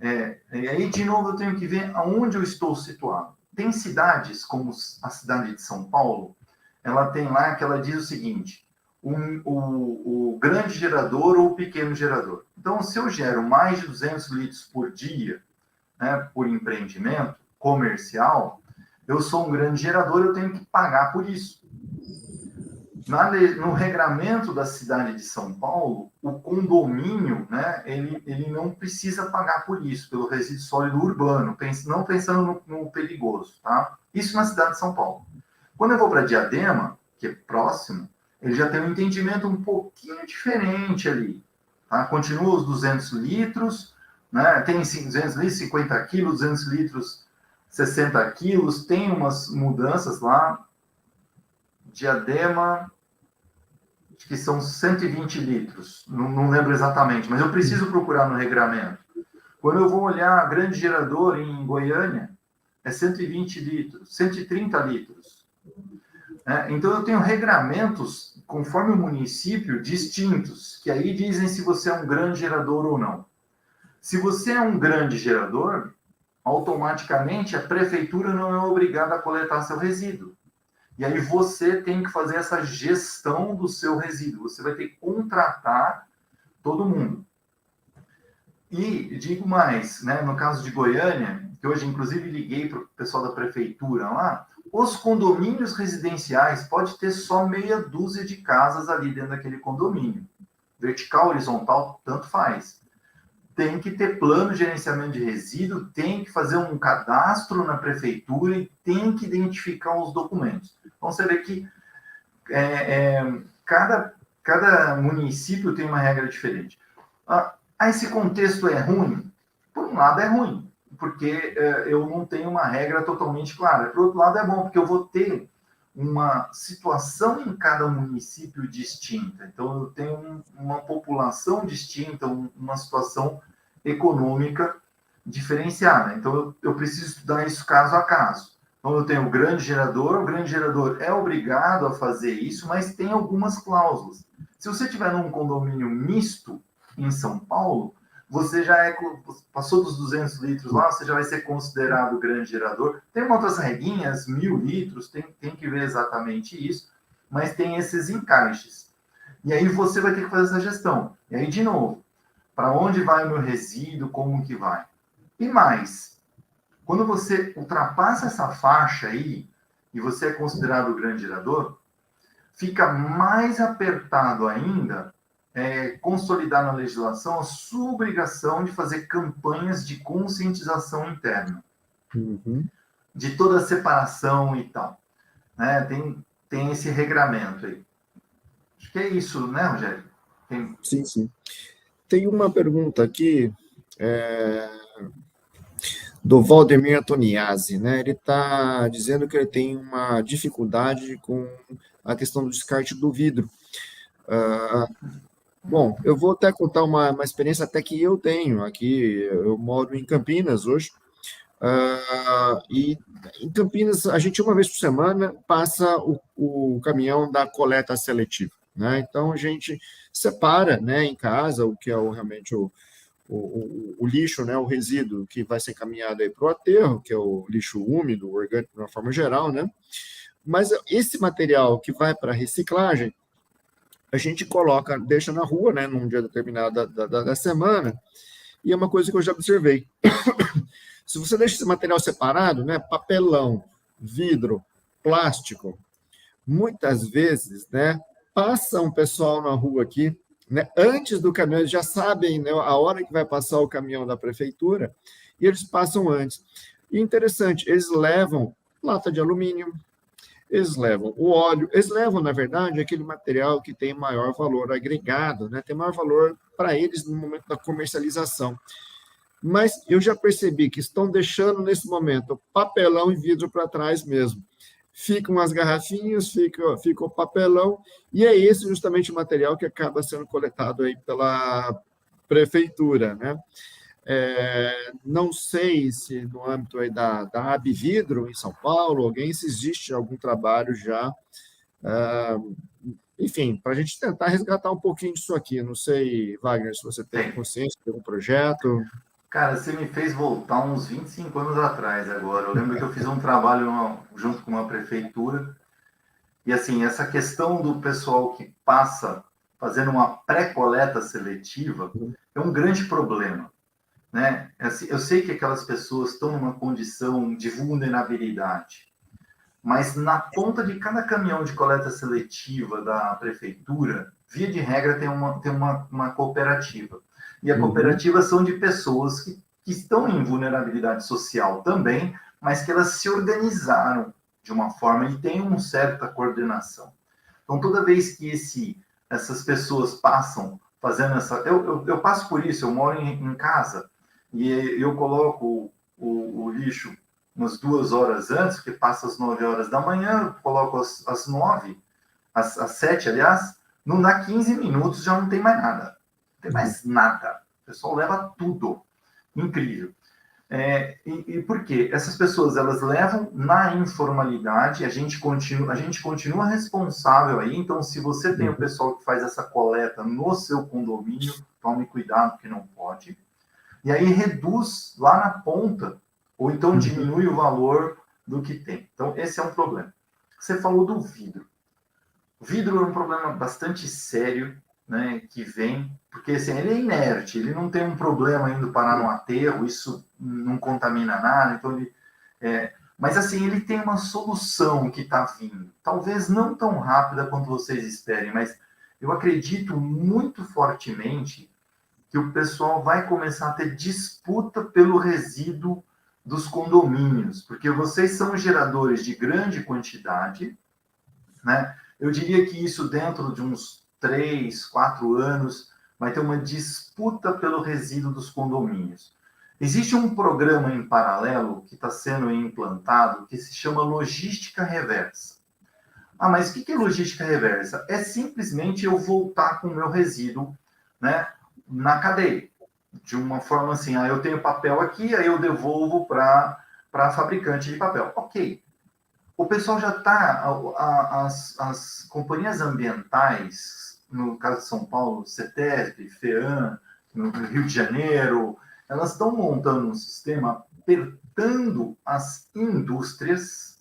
E aí, de novo, eu tenho que ver aonde eu estou situado. Tem cidades, como a cidade de São Paulo, ela tem lá que ela diz o seguinte: o grande gerador ou o pequeno gerador. Então, se eu gero mais de 200 litros por dia, né, por empreendimento comercial, eu sou um grande gerador, eu tenho que pagar por isso. No regramento da cidade de São Paulo, o condomínio, né, ele não precisa pagar por isso, pelo resíduo sólido urbano, não pensando no perigoso, tá? Isso na cidade de São Paulo. Quando eu vou para Diadema, que é próximo, ele já tem um entendimento um pouquinho diferente ali, tá? Continua os 200 litros, né? Tem 200 litros, 50 quilos, 200 litros, 60 quilos, tem umas mudanças lá. Diadema, acho que são 120 litros, não lembro exatamente, mas eu preciso procurar no regramento. Quando eu vou olhar grande gerador em Goiânia, é 120 litros, 130 litros. Então, eu tenho regramentos, conforme o município, distintos, que aí dizem se você é um grande gerador ou não. Se você é um grande gerador, automaticamente a prefeitura não é obrigada a coletar seu resíduo. E aí você tem que fazer essa gestão do seu resíduo. Você vai ter que contratar todo mundo. E digo mais, né, no caso de Goiânia, que hoje inclusive liguei para o pessoal da prefeitura lá, os condomínios residenciais pode ter só meia dúzia de casas ali dentro daquele condomínio. Vertical, horizontal, tanto faz. Tem que ter plano de gerenciamento de resíduo, tem que fazer um cadastro na prefeitura e tem que identificar os documentos. Então, você vê que cada município tem uma regra diferente. Esse contexto é ruim? Por um lado, é ruim, porque eu não tenho uma regra totalmente clara. Por outro lado, é bom, porque eu vou ter uma situação em cada município distinta. Então, eu tenho uma população distinta, uma situação econômica diferenciada. Então, eu preciso estudar isso caso a caso. Então, eu tenho o grande gerador é obrigado a fazer isso, mas tem algumas cláusulas. Se você tiver num condomínio misto em São Paulo, você já passou dos 200 litros lá, você já vai ser considerado grande gerador. Tem outras reguinhas, 1.000 litros, tem que ver exatamente isso, mas tem esses encaixes. E aí você vai ter que fazer essa gestão. E aí, de novo, para onde vai o meu resíduo, como que vai? E mais, quando você ultrapassa essa faixa aí, e você é considerado grande gerador, fica mais apertado ainda consolidar na legislação a sua obrigação de fazer campanhas de conscientização interna, de toda a separação e tal. Né? Tem esse regramento aí. Acho que é isso, né, Rogério? Sim, sim. Tem uma pergunta aqui do Valdemir Antoniazzi, né? Ele está dizendo que ele tem uma dificuldade com a questão do descarte do vidro. Bom, eu vou até contar uma experiência até que eu tenho aqui. Eu moro em Campinas hoje, e em Campinas a gente uma vez por semana passa o caminhão da coleta seletiva, né? Então a gente separa, né, em casa o que é realmente o lixo, né, o resíduo que vai ser encaminhado aí para o aterro, que é o lixo úmido, orgânico de uma forma geral, né? Mas esse material que vai para reciclagem a gente deixa na rua, né, num dia determinado da semana, e é uma coisa que eu já observei. Se você deixa esse material separado, né, papelão, vidro, plástico, muitas vezes, né, passa um pessoal na rua aqui, né, antes do caminhão, eles já sabem, né, a hora que vai passar o caminhão da prefeitura, e eles passam antes. E interessante, eles levam lata de alumínio, eles levam o óleo, eles levam, na verdade, aquele material que tem maior valor agregado, né? Tem maior valor para eles no momento da comercialização. Mas eu já percebi que estão deixando, nesse momento, papelão e vidro para trás mesmo. ficam as garrafinhas, fica o papelão, e é esse justamente o material que acaba sendo coletado aí pela prefeitura, né? Não sei se no âmbito aí da Abvidro, em São Paulo, se existe algum trabalho já, enfim, para a gente tentar resgatar um pouquinho disso aqui. Não sei, Wagner, se você tem Tem. consciência de algum projeto. Cara, você me fez voltar uns 25 anos atrás agora. Eu lembro que eu fiz um trabalho junto com uma prefeitura. E assim, essa questão do pessoal que passa fazendo uma pré-coleta seletiva é um grande problema, né? Assim, eu sei que aquelas pessoas estão numa condição de vulnerabilidade, mas na ponta de cada caminhão de coleta seletiva da prefeitura, via de regra, tem uma cooperativa. E a cooperativa são de pessoas que estão em vulnerabilidade social também, mas que elas se organizaram de uma forma e têm uma certa coordenação. Então, toda vez que essas pessoas passam fazendo essa... Eu passo por isso, eu moro em casa e eu coloco o lixo umas 2 horas antes, porque passa às 9 horas da manhã, coloco às 9, às 7, aliás, dá 15 minutos já não tem mais nada. Não tem mais nada. O pessoal leva tudo. Incrível. E por quê? Essas pessoas, elas levam na informalidade, a gente continua responsável aí, então se você tem o pessoal que faz essa coleta no seu condomínio, tome cuidado que não pode. E aí reduz lá na ponta, ou então diminui o valor do que tem. Então, esse é um problema. Você falou do vidro. O vidro é um problema bastante sério, né, que vem, porque assim, ele é inerte, ele não tem um problema indo parar no aterro, isso não contamina nada, então mas assim, ele tem uma solução que está vindo. Talvez não tão rápida quanto vocês esperem, mas eu acredito muito fortemente que o pessoal vai começar a ter disputa pelo resíduo dos condomínios, porque vocês são geradores de grande quantidade, né? Eu diria que isso dentro de uns 3, 4 anos vai ter uma disputa pelo resíduo dos condomínios. Existe um programa em paralelo que está sendo implantado que se chama logística reversa. Ah, mas o que é logística reversa? É simplesmente eu voltar com o meu resíduo, né, na cadeia. De uma forma assim, eu tenho papel aqui, aí eu devolvo para a fabricante de papel. Ok. O pessoal já está, as companhias ambientais, no caso de São Paulo, CETESB, FEAM, no Rio de Janeiro, elas estão montando um sistema apertando as indústrias,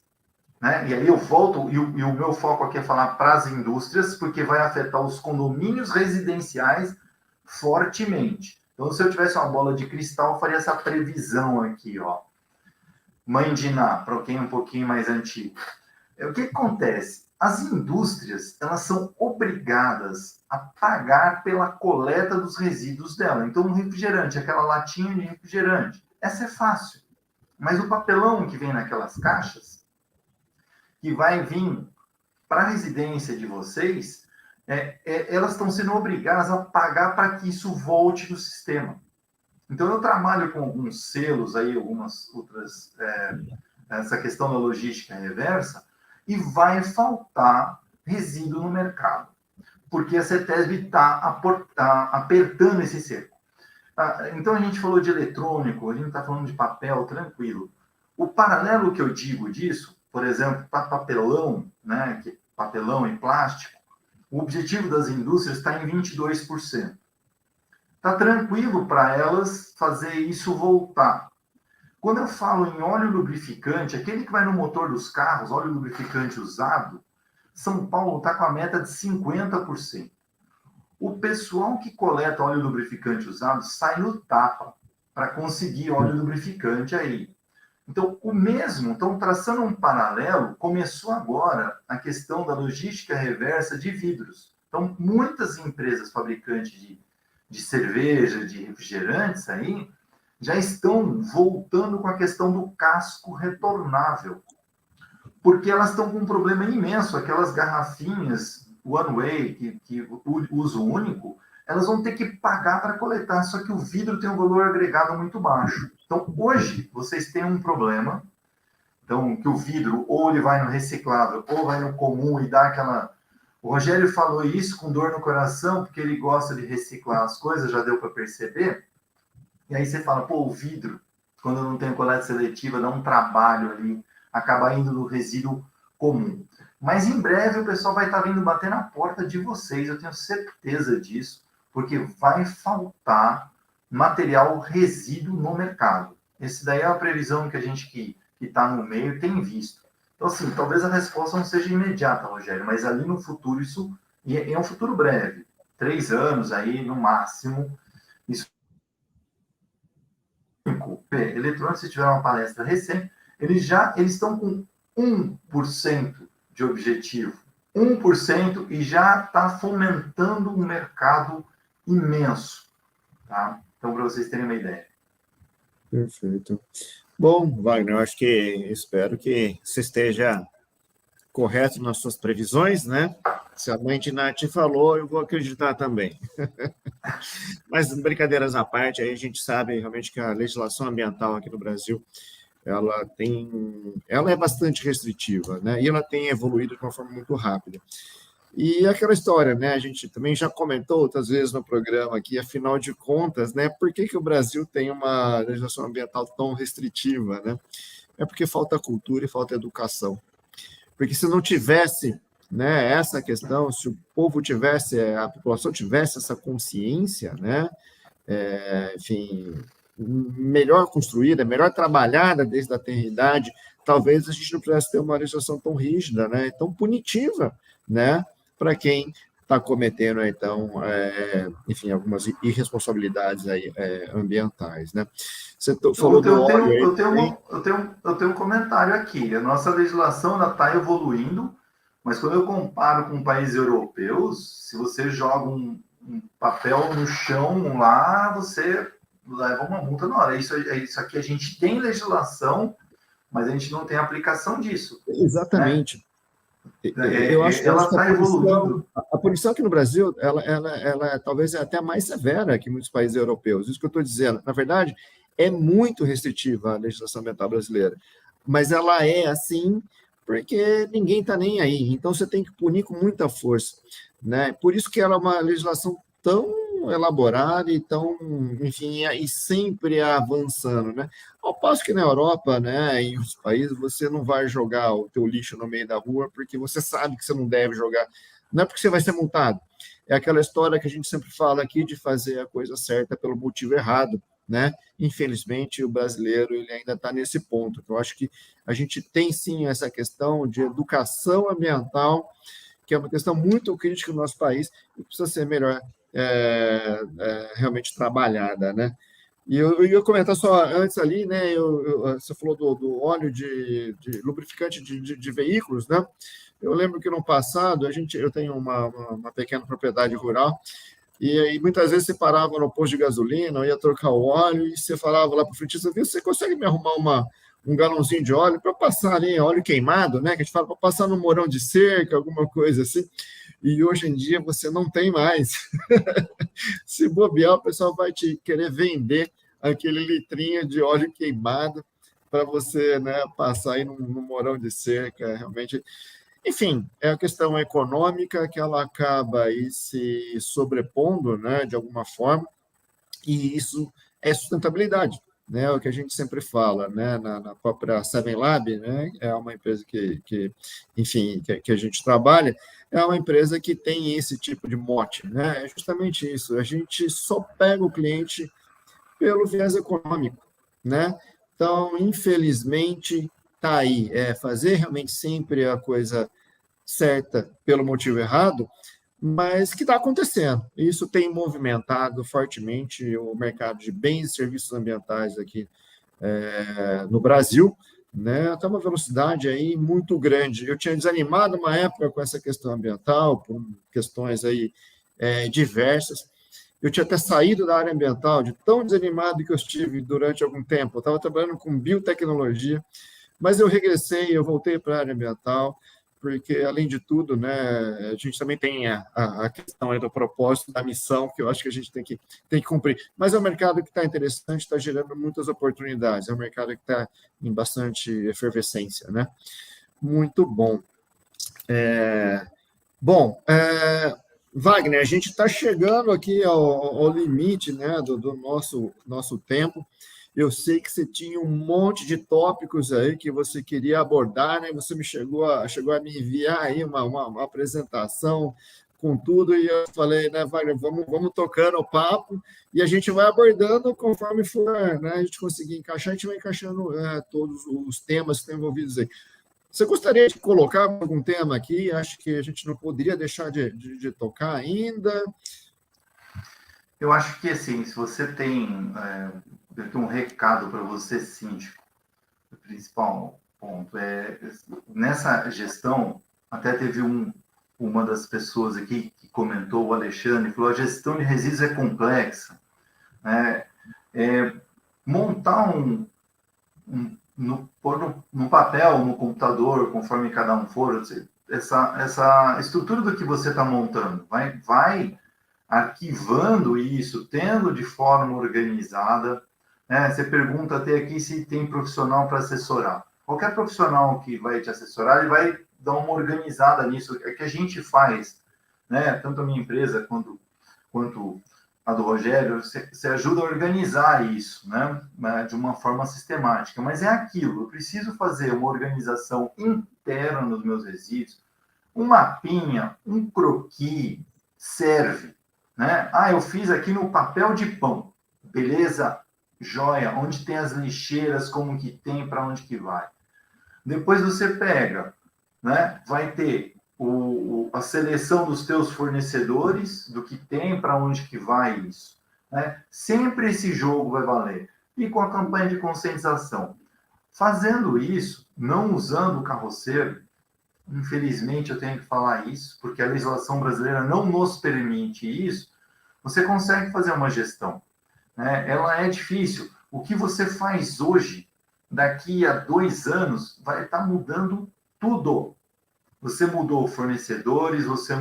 né? E aí eu volto, e o meu foco aqui é falar para as indústrias, porque vai afetar os condomínios residenciais fortemente. Então, se eu tivesse uma bola de cristal, eu faria essa previsão aqui, ó. Mãe de Ná, para quem é um pouquinho mais antigo. O que acontece? As indústrias, elas são obrigadas a pagar pela coleta dos resíduos dela. Então, um refrigerante, aquela latinha de refrigerante, essa é fácil. Mas o papelão que vem naquelas caixas, que vai vir para a residência de vocês, elas estão sendo obrigadas a pagar para que isso volte no sistema. Então, eu trabalho com alguns selos aí, algumas outras, essa questão da logística reversa, e vai faltar resíduo no mercado, porque a CETESB está apertando esse cerco. Então, a gente falou de eletrônico, a gente está falando de papel, tranquilo. O paralelo que eu digo disso, por exemplo, para papelão, né, papelão e plástico, o objetivo das indústrias está em 22%. Está tranquilo para elas fazer isso voltar. Quando eu falo em óleo lubrificante, aquele que vai no motor dos carros, óleo lubrificante usado, São Paulo está com a meta de 50%. O pessoal que coleta óleo lubrificante usado sai no tapa para conseguir óleo lubrificante aí. Então, então, traçando um paralelo, começou agora a questão da logística reversa de vidros. Então, muitas empresas fabricantes de cerveja, de refrigerantes aí, já estão voltando com a questão do casco retornável, porque elas estão com um problema imenso, aquelas garrafinhas one way, que uso único, elas vão ter que pagar para coletar, só que o vidro tem um valor agregado muito baixo. Então, hoje, vocês têm um problema Então, que o vidro, ou ele vai no reciclável, ou vai no comum e dá aquela... O Rogério falou isso com dor no coração, porque ele gosta de reciclar as coisas, já deu para perceber. E aí você fala, pô, o vidro, quando não tem coleta seletiva, dá um trabalho ali, acaba indo no resíduo comum. Mas em breve o pessoal vai estar vindo bater na porta de vocês, eu tenho certeza disso, porque vai faltar material resíduo no mercado. Esse daí é a previsão que a gente que está no meio tem visto. Então, assim, talvez a resposta não seja imediata, Rogério, mas ali no futuro, isso é um futuro breve, 3 anos aí, no máximo. Isso. Eletrônicos, se tiver uma palestra recente, eles estão com 1% de objetivo. 1% e já está fomentando um mercado imenso. Tá? Então, para vocês terem uma ideia. Perfeito. Bom, Wagner, eu espero que você esteja correto nas suas previsões, né? Se a mãe de Nath falou, eu vou acreditar também. Mas, brincadeiras à parte, aí a gente sabe realmente que a legislação ambiental aqui no Brasil, ela é bastante restritiva, né? E ela tem evoluído de uma forma muito rápida. E aquela história, né? A gente também já comentou outras vezes no programa aqui, afinal de contas, né? Por que o Brasil tem uma legislação ambiental tão restritiva, né? É porque falta cultura e falta educação. Porque se não tivesse, né, essa questão, se o povo tivesse, a população tivesse essa consciência, né? Enfim, melhor construída, melhor trabalhada desde a eternidade, talvez a gente não precisasse ter uma legislação tão rígida, né? Tão punitiva, né? Para quem está cometendo, então, enfim, algumas irresponsabilidades aí, ambientais, né? Você falou do óleo aí. Eu tenho um comentário aqui. A nossa legislação ainda está evoluindo, mas quando eu comparo com países europeus, se você joga um papel no chão lá, você leva uma multa na hora. Isso aqui a gente tem legislação, mas a gente não tem aplicação disso. Exatamente. Né? Eu acho que ela está evoluindo. A punição aqui no Brasil, ela talvez é até mais severa que muitos países europeus. Isso que eu estou dizendo. Na verdade, é muito restritiva a legislação ambiental brasileira. Mas ela é assim porque ninguém está nem aí. Então, você tem que punir com muita força. Né? Por isso que ela é uma legislação tão elaborada e tão, enfim, e sempre avançando, né? Ao passo que na Europa, né, em outros países, você não vai jogar o teu lixo no meio da rua porque você sabe que você não deve jogar. Não é porque você vai ser multado. É aquela história que a gente sempre fala aqui de fazer a coisa certa pelo motivo errado, né? Infelizmente, o brasileiro ele ainda está nesse ponto. Eu acho que a gente tem, sim, essa questão de educação ambiental, que é uma questão muito crítica no nosso país e precisa ser melhor realmente trabalhada, né? E eu ia comentar só antes ali, né? Você falou do óleo de lubrificante de veículos, né? Eu lembro que no passado eu tenho uma pequena propriedade rural e aí muitas vezes você parava no posto de gasolina, eu ia trocar o óleo e você falava lá para o frentista, você consegue me arrumar um galãozinho de óleo para passar ali, óleo queimado, né? Que a gente fala para passar no morão de cerca, alguma coisa assim. E hoje em dia você não tem mais. Se bobear, o pessoal vai te querer vender aquele litrinho de óleo queimado para você, né, passar aí no morão de cerca, realmente. Enfim, é a questão econômica que ela acaba aí se sobrepondo, né, de alguma forma, e isso é sustentabilidade, né, o que a gente sempre fala, né, na própria Seven Lab, né, é uma empresa enfim, que a gente trabalha, é uma empresa que tem esse tipo de mote, né, é justamente isso, a gente só pega o cliente pelo viés econômico, né, então, infelizmente, está aí, fazer realmente sempre a coisa certa pelo motivo errado, mas que está acontecendo. Isso tem movimentado fortemente o mercado de bens e serviços ambientais aqui no Brasil, né? Está uma velocidade aí muito grande. Eu tinha desanimado uma época com essa questão ambiental, por questões aí diversas. Eu tinha até saído da área ambiental, de tão desanimado que eu estive durante algum tempo. Eu estava trabalhando com biotecnologia, mas eu regressei, eu voltei para a área ambiental, porque, além de tudo, né, a gente também tem a questão aí do propósito, da missão, que eu acho que a gente tem que cumprir. Mas é um mercado que está interessante, está gerando muitas oportunidades, é um mercado que está em bastante efervescência, né? Muito bom. Bom, Wagner, a gente está chegando aqui ao limite, né, do nosso tempo. Eu sei que você tinha um monte de tópicos aí que você queria abordar, né? Você chegou a me enviar aí uma apresentação com tudo, e eu falei, né, Wagner, vamos tocando o papo e a gente vai abordando conforme for, né, a gente conseguir encaixar, a gente vai encaixando todos os temas que estão envolvidos aí. Você gostaria de colocar algum tema aqui? Acho que a gente não poderia deixar de tocar ainda. Eu acho que, assim, se você tem um recado para você, síndico, o principal ponto é, nessa gestão, até teve uma das pessoas aqui que comentou, o Alexandre, falou, a gestão de resíduos é complexa, né? Montar pôr no papel, no computador, conforme cada um for, essa estrutura do que você está montando, vai arquivando isso, tendo de forma organizada, né? Você pergunta até aqui se tem profissional para assessorar. Qualquer profissional que vai te assessorar, ele vai dar uma organizada nisso, é que a gente faz, né? Tanto a minha empresa quanto a do Rogério, você ajuda a organizar isso, né? De uma forma sistemática. Mas é aquilo, eu preciso fazer uma organização interna nos meus resíduos, um mapinha, um croquis, serve, né? Ah, eu fiz aqui no papel de pão, beleza, joia, onde tem as lixeiras, como que tem, para onde que vai. Depois você pega, né? Vai ter a seleção dos teus fornecedores, do que tem, para onde que vai isso, né? Sempre esse jogo vai valer. E com a campanha de conscientização. Fazendo isso, não usando o carroceiro, infelizmente eu tenho que falar isso, porque a legislação brasileira não nos permite isso, você consegue fazer uma gestão, né? Ela é difícil. O que você faz hoje, daqui a 2 anos, vai estar mudando tudo. Você mudou fornecedores, você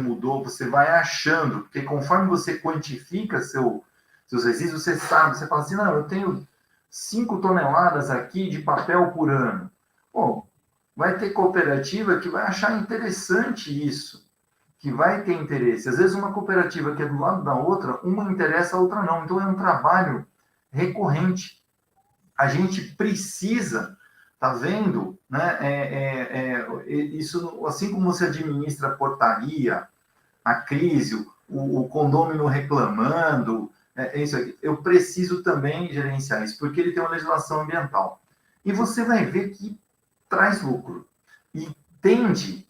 vai achando, porque conforme você quantifica seus resíduos, você sabe, você fala assim, não, eu tenho 5 toneladas aqui de papel por ano. Bom, vai ter cooperativa que vai achar interessante isso, que vai ter interesse. Às vezes uma cooperativa que é do lado da outra, uma interessa, a outra não. Então é um trabalho recorrente. A gente precisa, tá vendo, né? Isso, assim como você administra a portaria, a crise, o condômino reclamando, isso aqui. Eu preciso também gerenciar isso, porque ele tem uma legislação ambiental. E você vai ver que traz lucro. E tende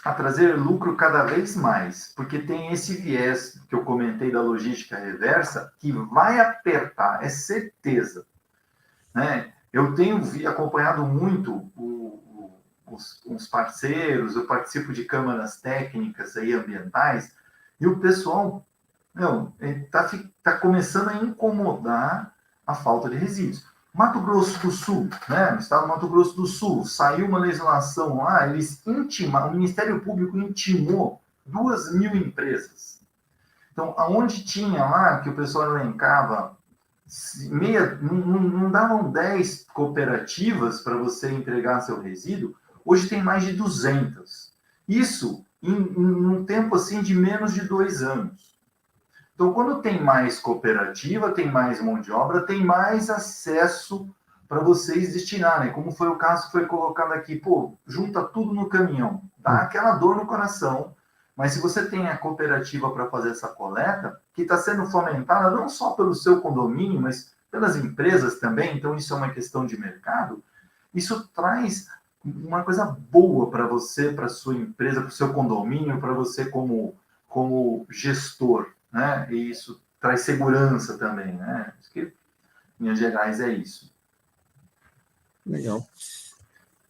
a trazer lucro cada vez mais, porque tem esse viés que eu comentei da logística reversa, que vai apertar, é certeza, né? Eu tenho acompanhado muito os parceiros, eu participo de câmaras técnicas aí ambientais, e o pessoal está começando a incomodar a falta de resíduos. Mato Grosso do Sul, né? No estado do Mato Grosso do Sul, saiu uma legislação lá, o Ministério Público intimou 2.000 empresas. Então, aonde tinha lá, que o pessoal elencava, não davam 10 cooperativas para você entregar seu resíduo, hoje tem mais de 200. Isso em um tempo assim de menos de 2 anos. Então, quando tem mais cooperativa, tem mais mão de obra, tem mais acesso para vocês destinarem. Como foi o caso que foi colocado aqui, junta tudo no caminhão. Dá aquela dor no coração, mas se você tem a cooperativa para fazer essa coleta, que está sendo fomentada não só pelo seu condomínio, mas pelas empresas também, então isso é uma questão de mercado, isso traz uma coisa boa para você, para sua empresa, para o seu condomínio, para você como gestor, né? E isso traz segurança também, né? Acho que, em linhas gerais, é isso. Legal.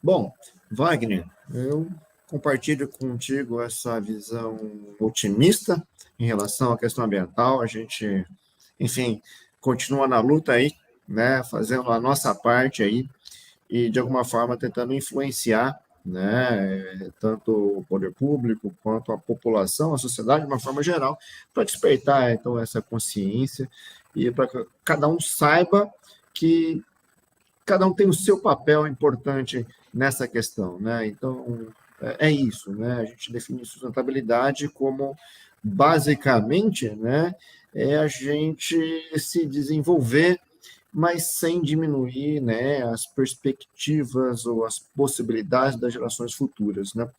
Bom, Wagner, eu compartilho contigo essa visão otimista em relação à questão ambiental. A gente, enfim, continua na luta aí, né? Fazendo a nossa parte aí e, de alguma forma, tentando influenciar né, tanto o poder público quanto a população, a sociedade de uma forma geral, para despertar então essa consciência e para que cada um saiba que cada um tem o seu papel importante nessa questão, né? Então é isso, né? A gente define sustentabilidade como basicamente, né, é a gente se desenvolver, mas sem diminuir, né, as perspectivas ou as possibilidades das gerações futuras, né?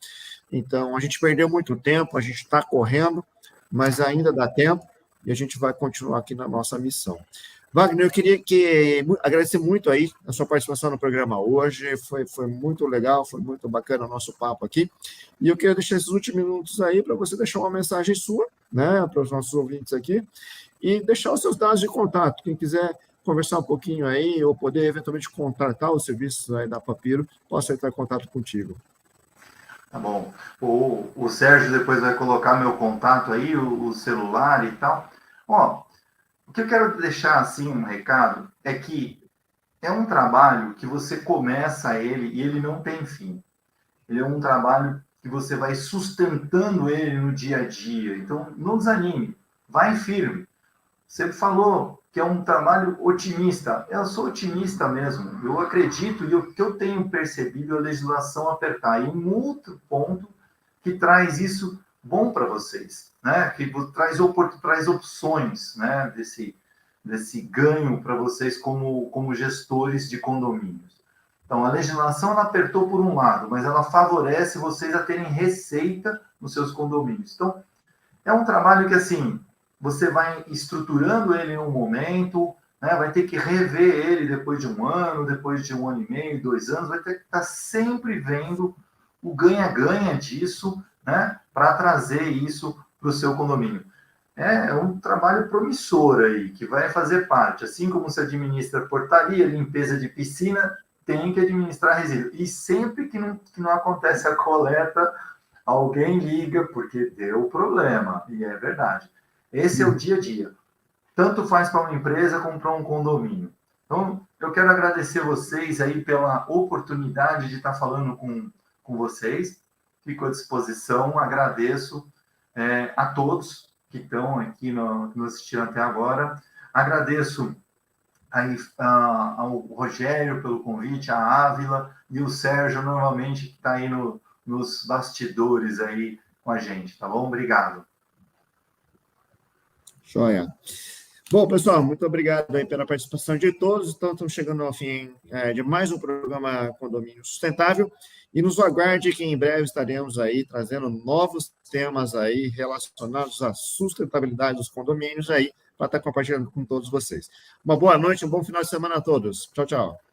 Então, a gente perdeu muito tempo, a gente está correndo, mas ainda dá tempo e a gente vai continuar aqui na nossa missão. Wagner, eu queria agradecer muito aí a sua participação no programa hoje, foi muito legal, foi muito bacana o nosso papo aqui, e eu queria deixar esses últimos minutos aí para você deixar uma mensagem sua, né, para os nossos ouvintes aqui, e deixar os seus dados de contato, quem quiser conversar um pouquinho aí, ou poder eventualmente contratar os serviços aí da Papiro, posso entrar em contato contigo. Tá bom. O Sérgio depois vai colocar meu contato aí, o celular e tal. Ó, o que eu quero deixar assim um recado é que é um trabalho que você começa ele e ele não tem fim. Ele é um trabalho que você vai sustentando ele no dia a dia. Então, não desanime, vai firme. Você falou que é um trabalho otimista. Eu sou otimista mesmo. Eu acredito e o que eu tenho percebido é a legislação apertar. E um outro ponto que traz isso bom para vocês, né? Que traz opções, né? Desse ganho para vocês como gestores de condomínios. Então, a legislação ela apertou por um lado, mas ela favorece vocês a terem receita nos seus condomínios. Então, é um trabalho que, assim, você vai estruturando ele em um momento, né? Vai ter que rever ele depois de um ano, depois de 1 ano e meio, 2 anos, vai ter que estar sempre vendo o ganha-ganha disso, né? Para trazer isso para o seu condomínio. É um trabalho promissor aí, que vai fazer parte. Assim como se administra portaria, limpeza de piscina, tem que administrar resíduo. E sempre que não acontece a coleta, alguém liga porque deu problema. E é verdade. Esse é o dia a dia. Tanto faz para uma empresa como para um condomínio. Então, eu quero agradecer vocês aí pela oportunidade de estar falando com vocês. Fico à disposição, agradeço a todos que estão aqui nos assistindo até agora. Agradeço aí, ao Rogério pelo convite, a Ávila e o Sérgio, novamente, que está aí nos bastidores aí com a gente, tá bom? Obrigado. Joia. Bom, pessoal, muito obrigado aí pela participação de todos. Então, estamos chegando ao fim de mais um programa Condomínio Sustentável e nos aguarde que em breve estaremos aí trazendo novos temas aí relacionados à sustentabilidade dos condomínios aí para estar compartilhando com todos vocês. Uma boa noite, um bom final de semana a todos. Tchau, tchau.